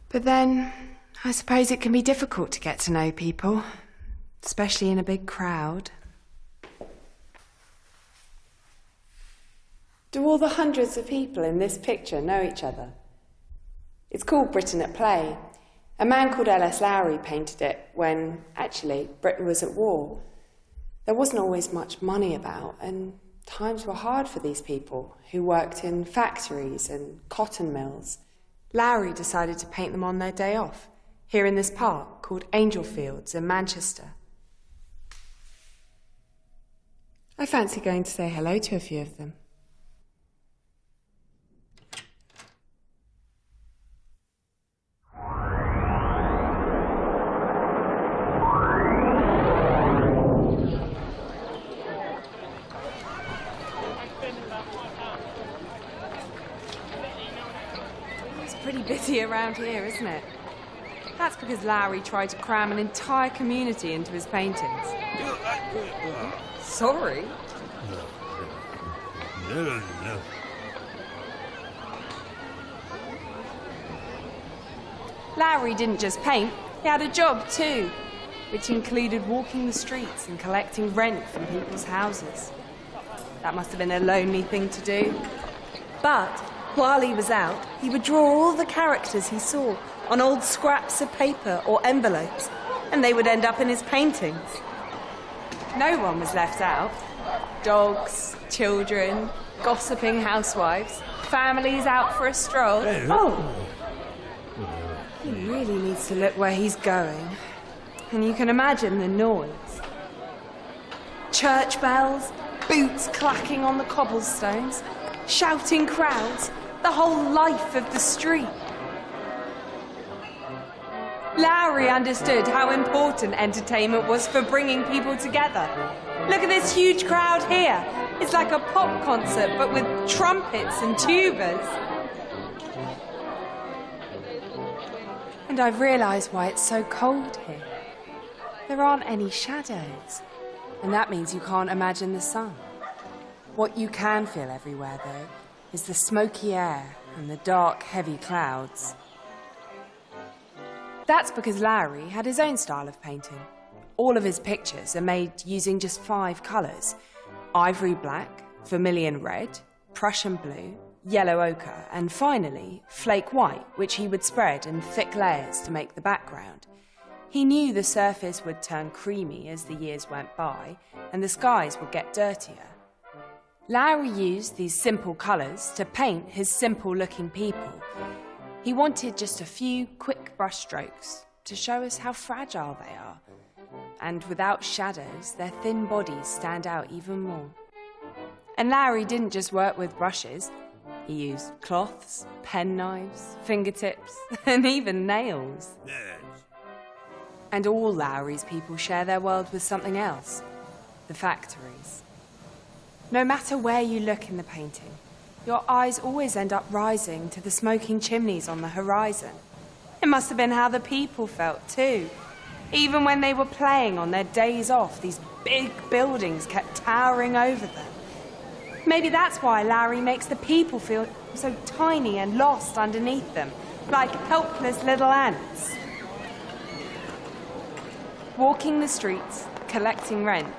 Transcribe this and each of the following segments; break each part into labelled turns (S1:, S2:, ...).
S1: But then, I suppose it can be difficult to get to know people, especially in a big crowd. Do all the hundreds of people in this picture know each other? It's called Britain at Play. A man called L.S Lowry painted it when, actually, Britain was at war. There wasn't always much money about, and times were hard for these people who worked in factories and cotton mills. Lowry decided to paint them on their day off, here in this park called Angel Fields in Manchester. I fancy going to say hello to a few of them. Pretty busy around here, isn't it? That's because Lowry tried to cram an entire community into his paintings. Sorry?
S2: No.
S1: Lowry didn't just paint, he had a job too, which included walking the streets and collecting rent from people's houses. That must have been a lonely thing to do. But while he was out, he would draw all the characters he saw on old scraps of paper or envelopes, and they would end up in his paintings. No one was left out. Dogs, children, gossiping housewives, families out for a stroll. Oh! He really needs to look where he's going. And you can imagine the noise. Church bells, boots clacking on the cobblestones, shouting crowds, the whole life of the street. Lowry understood how important entertainment was for bringing people together. Look at this huge crowd here. It's like a pop concert, but with trumpets and tubas. And I've realised why it's so cold here. There aren't any shadows, and that means you can't imagine the sun. What you can feel everywhere, though, is the smoky air and the dark, heavy clouds. That's because Lowry had his own style of painting. All of his pictures are made using just 5 colours: ivory black, vermilion red, Prussian blue, yellow ochre, and finally, flake white, which he would spread in thick layers to make the background. He knew the surface would turn creamy as the years went by, and the skies would get dirtier. Lowry used these simple colours to paint his simple-looking people. He wanted just a few quick brushstrokes to show us how fragile they are. And without shadows, their thin bodies stand out even more. And Lowry didn't just work with brushes. He used cloths, penknives, fingertips, and even nails. And all Lowry's people share their world with something else: the factories. No matter where you look in the painting, your eyes always end up rising to the smoking chimneys on the horizon. It must have been how the people felt too. Even when they were playing on their days off, these big buildings kept towering over them. Maybe that's why Lowry makes the people feel so tiny and lost underneath them, like helpless little ants. Walking the streets, collecting rent,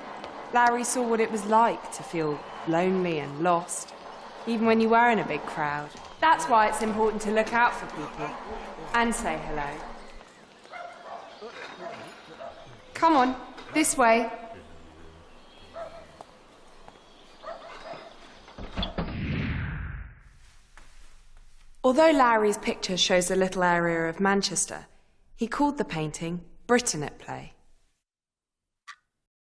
S1: Lowry saw what it was like to feel lonely and lost, even when you were in a big crowd. That's why it's important to look out for people and say hello. Come on, this way. Although Lowry's picture shows a little area of Manchester, he called the painting Britain at Play.